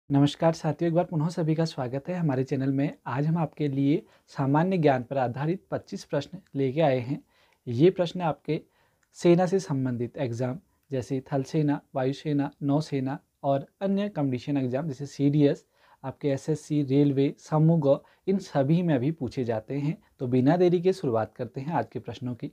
नमस्कार साथियों, एक बार पुनः सभी का स्वागत है हमारे चैनल में। आज हम आपके लिए सामान्य ज्ञान पर आधारित 25 प्रश्न लेके आए हैं। ये प्रश्न आपके सेना से संबंधित एग्जाम जैसे थल सेना, वायुसेना, नौसेना और अन्य कॉम्पिटिशन एग्जाम जैसे सीडीएस, आपके एसएससी, रेलवे, समूह ग, इन सभी में अभी पूछे जाते हैं। तो बिना देरी के शुरुआत करते हैं आज के प्रश्नों की।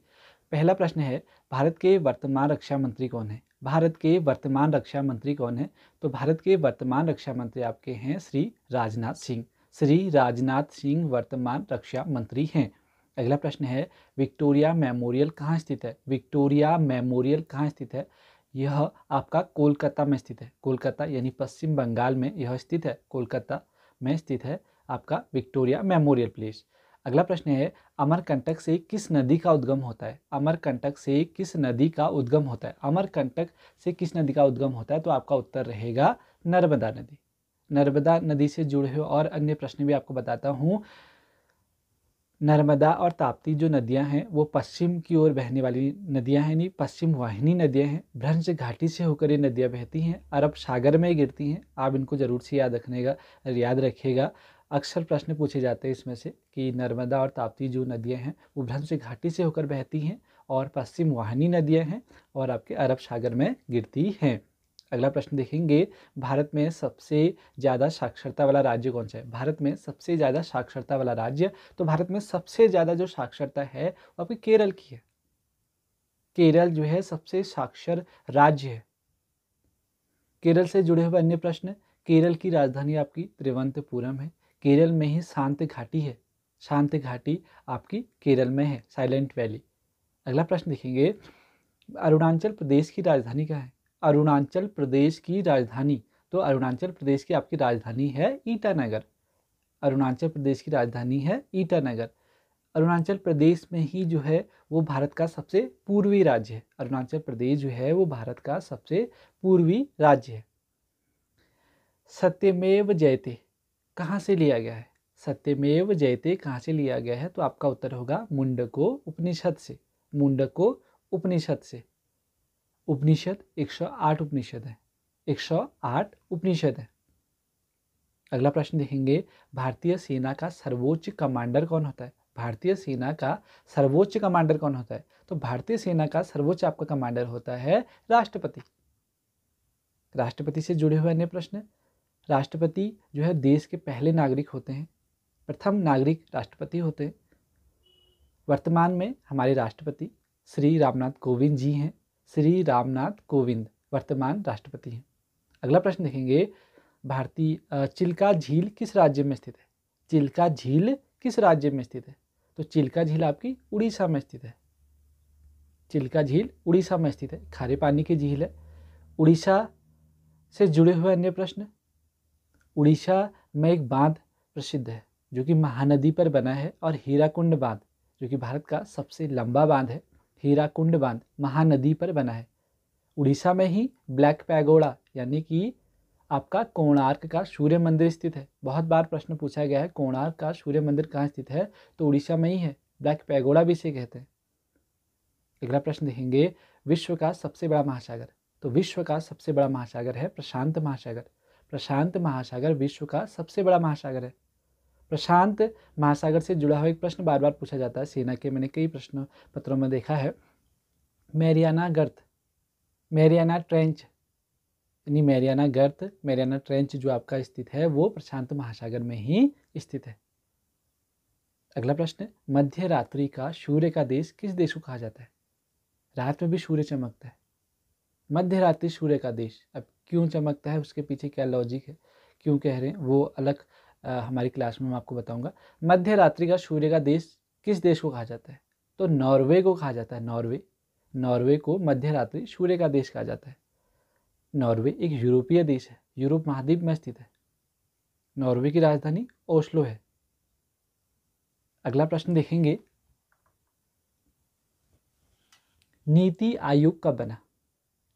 पहला प्रश्न है, भारत के वर्तमान रक्षा मंत्री कौन है? भारत के वर्तमान रक्षा मंत्री कौन है? तो भारत के वर्तमान रक्षा मंत्री आपके हैं श्री राजनाथ सिंह। श्री राजनाथ सिंह वर्तमान रक्षा मंत्री हैं। अगला प्रश्न है, विक्टोरिया मेमोरियल कहाँ स्थित है? विक्टोरिया मेमोरियल कहाँ स्थित है? यह आपका कोलकाता में स्थित है। कोलकाता यानी पश्चिम बंगाल में यह स्थित है। कोलकाता में स्थित है आपका विक्टोरिया मेमोरियल प्लेस। अगला प्रश्न है, अमरकंटक से किस नदी का उद्गम होता है? अमरकंटक से किस नदी का उद्गम होता है? अमरकंटक से किस नदी का उद्गम होता है? तो आपका उत्तर रहेगा नर्मदा नदी। नर्मदा नदी से जुड़े हुए और अन्य प्रश्न भी आपको बताता हूँ। नर्मदा और ताप्ती जो नदियां हैं वो पश्चिम की ओर बहने वाली नदियां हैं, नहीं पश्चिम वाहिनी नदियां हैं। भ्रंश घाटी से होकर ये नदियां बहती हैं, अरब सागर में गिरती हैं। आप इनको जरूर से याद रखिएगा। अक्सर प्रश्न पूछे जाते हैं इसमें से कि नर्मदा और ताप्ती जो नदियां हैं वो भ्रंश घाटी से होकर बहती हैं और पश्चिम वाहिनी नदियां हैं और आपके अरब सागर में गिरती हैं। अगला प्रश्न देखेंगे, भारत में सबसे ज़्यादा साक्षरता वाला राज्य कौन सा है? भारत में सबसे ज़्यादा साक्षरता वाला राज्य, तो भारत में सबसे ज़्यादा जो साक्षरता है वो आपके केरल की है। केरल जो है सबसे साक्षर राज्य है। केरल से जुड़े हुए अन्य प्रश्न, केरल की राजधानी आपकी त्रिवंतपुरम है। केरल में ही शांत घाटी है। शांत घाटी आपकी केरल में है, साइलेंट वैली। अगला प्रश्न देखेंगे, अरुणाचल प्रदेश की राजधानी क्या है? अरुणाचल प्रदेश की राजधानी, तो अरुणाचल प्रदेश की आपकी राजधानी है ईटानगर। अरुणाचल प्रदेश की राजधानी है ईटानगर। अरुणाचल प्रदेश में ही जो है वो भारत का सबसे पूर्वी राज्य है। अरुणाचल प्रदेश जो है वो भारत का सबसे पूर्वी राज्य है। सत्यमेव जयते कहाँ से लिया गया है? सत्यमेव जयते कहाँ से लिया गया है? तो आपका उत्तर होगा मुंडको उपनिषद से। मुंडको उपनिषद से। उपनिषद 108 उपनिषद है। 108 उपनिषद है। अगला प्रश्न देखेंगे, भारतीय सेना का सर्वोच्च कमांडर कौन होता है? भारतीय सेना का सर्वोच्च कमांडर कौन होता है? तो भारतीय सेना का सर्वोच्च आपका कमांडर होता है राष्ट्रपति। राष्ट्रपति से जुड़े हुए अन्य प्रश्न, राष्ट्रपति जो है देश के पहले नागरिक होते हैं, प्रथम नागरिक राष्ट्रपति होते हैं। वर्तमान में हमारे राष्ट्रपति श्री रामनाथ कोविंद जी हैं। श्री रामनाथ कोविंद वर्तमान राष्ट्रपति हैं। अगला प्रश्न देखेंगे, भारतीय चिल्का झील किस राज्य में स्थित है? चिल्का झील किस राज्य में स्थित है? तो चिल्का झील आपकी उड़ीसा में स्थित है। चिल्का झील उड़ीसा में स्थित है, खारे पानी की झील है। उड़ीसा से जुड़े हुए अन्य प्रश्न, उड़ीसा में एक बांध प्रसिद्ध है जो कि महानदी पर बना है, और हीराकुंड बांध जो कि भारत का सबसे लंबा बांध है। हीराकुंड बांध महानदी पर बना है। उड़ीसा में ही ब्लैक पैगोडा यानी कि आपका कोणार्क का सूर्य मंदिर स्थित है। बहुत बार प्रश्न पूछा गया है कोणार्क का सूर्य मंदिर कहाँ स्थित है? तो उड़ीसा में ही है। ब्लैक पैगोडा भी इसे कहते हैं। अगला प्रश्न देखेंगे, विश्व का सबसे बड़ा महासागर, तो विश्व का सबसे बड़ा महासागर है प्रशांत महासागर। प्रशांत महासागर विश्व का सबसे बड़ा महासागर है। प्रशांत महासागर से जुड़ा हुआ एक प्रश्न बार बार पूछा जाता है सेना के, मैंने कई प्रश्न पत्रों में देखा है। मैरियाना गर्त, मैरियाना ट्रेंच यानी मैरियाना गर्त, मैरियाना ट्रेंच जो आपका स्थित है वो प्रशांत महासागर में ही स्थित है। अगला प्रश्न, मध्य रात्रि का सूर्य का देश किस देश को कहा जाता है? रात में भी सूर्य चमकता है, मध्य रात्रि सूर्य का देश। अब क्यों चमकता है, उसके पीछे क्या लॉजिक है, क्यों कह रहे हैं, वो अलग हमारी क्लास में मैं आपको बताऊंगा। मध्य रात्रि का सूर्य का देश किस देश को कहा जाता है? तो नॉर्वे को कहा जाता है। नॉर्वे, नॉर्वे को मध्य रात्रि सूर्य का देश कहा जाता है। नॉर्वे एक यूरोपीय देश है, यूरोप महाद्वीप में स्थित है। नॉर्वे की राजधानी ओस्लो है। अगला प्रश्न देखेंगे, नीति आयोग कब बना?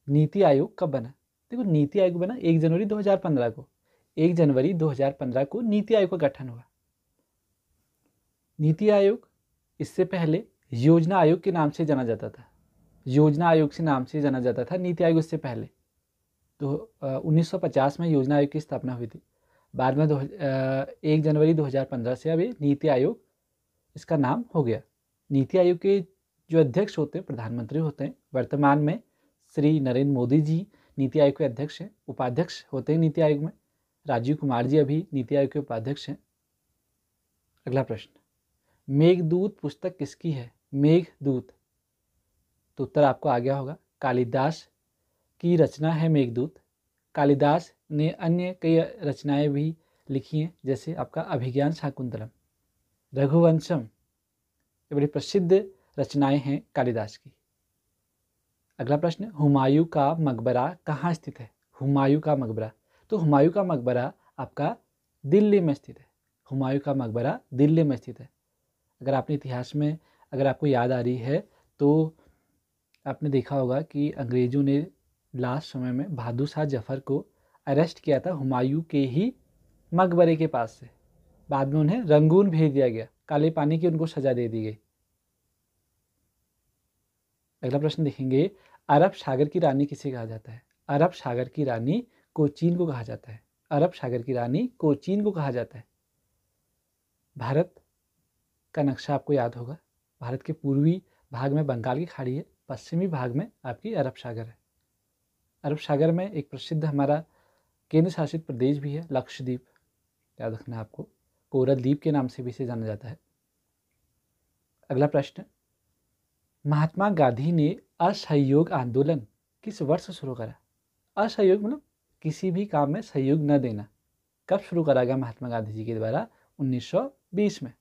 नीति आयोग कब बना? देखो नीति आयोग बना 1 जनवरी 2015 को। 1 जनवरी 2015 को नीति आयोग का गठन हुआ। नीति आयोग इससे पहले योजना आयोग के नाम से जाना जाता था। योजना आयोग से नाम से जाना जाता था नीति आयोग इससे पहले। तो 1950 में योजना आयोग की स्थापना हुई थी। बाद में 1 जनवरी 2015 से अब ये नीति आयोग इसका नाम हो गया। नीति आयोग के जो अध्यक्ष होते हैं प्रधानमंत्री होते हैं। वर्तमान में श्री नरेंद्र मोदी जी नीति आयोग के अध्यक्ष हैं। उपाध्यक्ष होते हैं नीति आयोग में, राजीव कुमार जी अभी नीति आयोग के उपाध्यक्ष हैं। अगला प्रश्न, मेघदूत पुस्तक किसकी है? मेघदूत, तो उत्तर आपको आ गया होगा, कालिदास की रचना है मेघदूत। कालिदास ने अन्य कई रचनाएं भी लिखी हैं, जैसे आपका अभिज्ञान शाकुंतलम, रघुवंशम, ये बड़ी प्रसिद्ध रचनाएं हैं कालिदास की। अगला प्रश्न, हुमायूं का मकबरा कहाँ स्थित है? हुमायूं का मकबरा, तो हुमायूं का मकबरा आपका दिल्ली में स्थित है। हुमायूं का मकबरा दिल्ली में स्थित है। अगर आपने इतिहास में अगर आपको याद आ रही है तो आपने देखा होगा कि अंग्रेज़ों ने लास्ट समय में बहादुर शाह जफर को अरेस्ट किया था हुमायूं के ही मकबरे के पास से। बाद में उन्हें रंगून भेज दिया गया, काले पानी की उनको सजा दे दी गई। अगला प्रश्न देखेंगे, अरब सागर की रानी किसे कहा जाता है? अरब सागर की रानी कोचीन को कहा जाता है। अरब सागर की रानी कोचीन को कहा जाता है। भारत का नक्शा आपको याद होगा, भारत के पूर्वी भाग में बंगाल की खाड़ी है, पश्चिमी भाग में आपकी अरब सागर है। अरब सागर में एक प्रसिद्ध हमारा केंद्र शासित प्रदेश भी है, लक्षद्वीप, याद रखना है आपको, कोरल द्वीप के नाम से भी इसे जाना जाता है। अगला प्रश्न, महात्मा गांधी ने असहयोग आंदोलन किस वर्ष शुरू करा? असहयोग मतलब किसी भी काम में सहयोग न देना, कब शुरू करा गया महात्मा गांधी जी के द्वारा? 1920 में।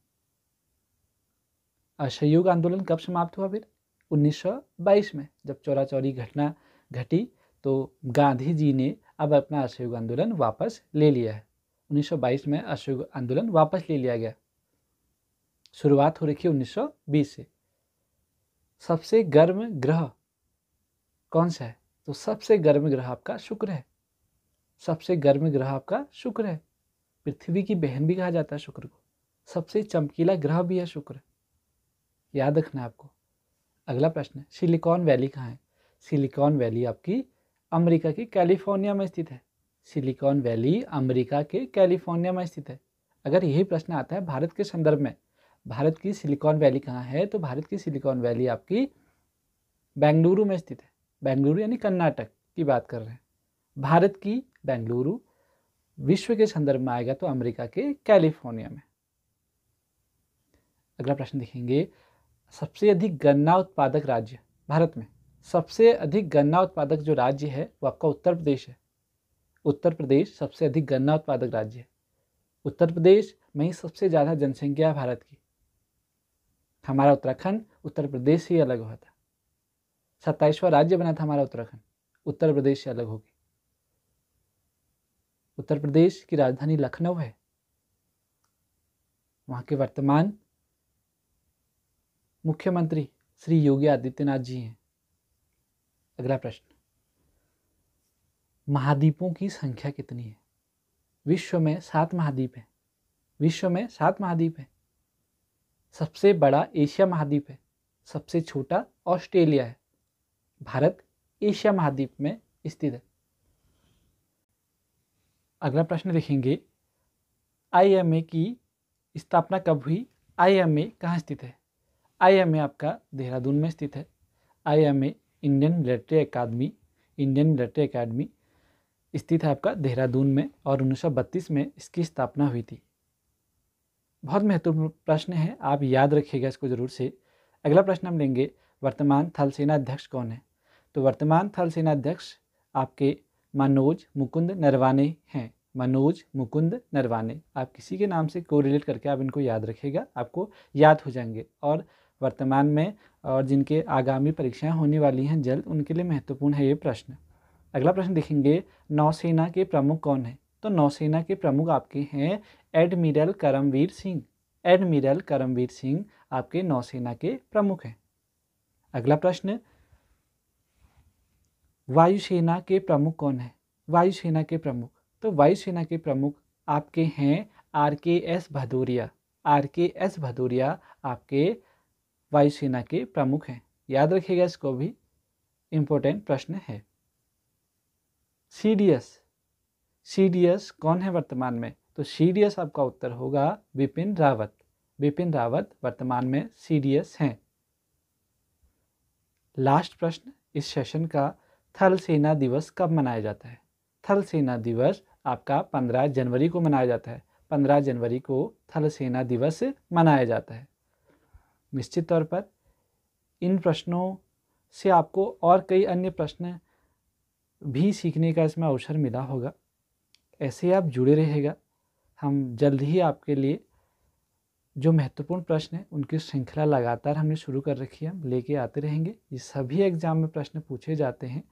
असहयोग आंदोलन कब समाप्त हुआ? फिर 1922 में, जब चौरा चौरी घटना घटी तो गांधी जी ने अब अपना असहयोग आंदोलन वापस ले लिया है। 1922 में असहयोग आंदोलन वापस ले लिया गया। शुरुआत हो रखी है 1920 से। सबसे गर्म ग्रह कौन सा है? तो सबसे गर्म ग्रह आपका शुक्र है। सबसे गर्म ग्रह आपका शुक्र है। पृथ्वी की बहन भी कहा जाता है शुक्र को। सबसे चमकीला ग्रह भी है शुक्र, याद रखना आपको। अगला प्रश्न, सिलिकॉन वैली कहाँ है? सिलिकॉन वैली आपकी अमेरिका के कैलिफोर्निया में स्थित है। सिलिकॉन वैली अमेरिका के कैलिफोर्निया में स्थित है। अगर यही प्रश्न आता है भारत के संदर्भ में, भारत की सिलिकॉन वैली कहाँ है, तो भारत की सिलिकॉन वैली आपकी बेंगलुरु में स्थित है। बेंगलुरु यानी कर्नाटक की बात कर रहे हैं। भारत की बेंगलुरु, विश्व के संदर्भ में आएगा तो अमेरिका के कैलिफोर्निया में। अगला प्रश्न देखेंगे, सबसे अधिक गन्ना उत्पादक राज्य भारत में, सबसे अधिक गन्ना उत्पादक जो राज्य है वो आपका उत्तर प्रदेश है। उत्तर प्रदेश सबसे अधिक गन्ना उत्पादक राज्य है। उत्तर प्रदेश में ही सबसे ज़्यादा जनसंख्या है भारत की। हमारा उत्तराखंड उत्तर प्रदेश से ही अलग हुआ था। 27वां राज्य बना था हमारा उत्तराखंड, उत्तर प्रदेश से अलग होगी। उत्तर प्रदेश की राजधानी लखनऊ है। वहाँ के वर्तमान मुख्यमंत्री श्री योगी आदित्यनाथ जी हैं। अगला प्रश्न, महाद्वीपों की संख्या कितनी है? विश्व में 7 महाद्वीप हैं। विश्व में 7 महाद्वीप हैं। सबसे बड़ा एशिया महाद्वीप है, सबसे छोटा ऑस्ट्रेलिया है। भारत एशिया महाद्वीप में स्थित है। अगला प्रश्न देखेंगे, आईएमए की स्थापना कब हुई? आईएमए कहाँ स्थित है? आईएमए आपका देहरादून में स्थित है। आईएमए इंडियन मिलिट्री अकादमी, इंडियन मिलिट्री अकादमी स्थित है आपका देहरादून में, और 1932 में इसकी स्थापना हुई थी। बहुत महत्वपूर्ण प्रश्न है, आप याद रखिएगा इसको जरूर से। अगला प्रश्न हम लेंगे, वर्तमान थल सेना अध्यक्ष कौन है? तो वर्तमान थल सेना अध्यक्ष आपके मनोज मुकुंद नरवाने हैं। मनोज मुकुंद नरवाने, आप किसी के नाम से कोरिलेट करके आप इनको याद रखिएगा, आपको याद हो जाएंगे। और वर्तमान में और जिनके आगामी परीक्षाएं होने वाली हैं जल्द, उनके लिए महत्वपूर्ण है ये प्रश्न। अगला प्रश्न देखेंगे, नौसेना के प्रमुख कौन है? तो नौसेना के प्रमुख आपके हैं एडमिरल करमवीर सिंह। एडमिरल करमवीर सिंह आपके नौसेना के प्रमुख हैं। अगला प्रश्न, वायुसेना के प्रमुख कौन है? वायुसेना के प्रमुख, तो वायुसेना के प्रमुख आपके हैं आरकेएस भदौरिया। आरकेएस भदौरिया आपके वायुसेना के प्रमुख हैं, याद रखिएगा, इसको भी इम्पोर्टेंट प्रश्न है। सीडीएस, सीडीएस कौन है वर्तमान में? तो CDS आपका उत्तर होगा बिपिन रावत। बिपिन रावत वर्तमान में CDS हैं। लास्ट प्रश्न इस सेशन का, थल सेना दिवस कब मनाया जाता है? थल सेना दिवस आपका 15 जनवरी को मनाया जाता है। 15 जनवरी को थल सेना दिवस मनाया जाता है। निश्चित तौर पर इन प्रश्नों से आपको और कई अन्य प्रश्न भी सीखने का इसमें अवसर मिला होगा। ऐसे आप जुड़े रहेगा। हम जल्द ही आपके लिए जो महत्वपूर्ण प्रश्न हैं उनकी श्रृंखला लगातार हमने शुरू कर रखी है, हम लेके आते रहेंगे। ये सभी एग्जाम में प्रश्न पूछे जाते हैं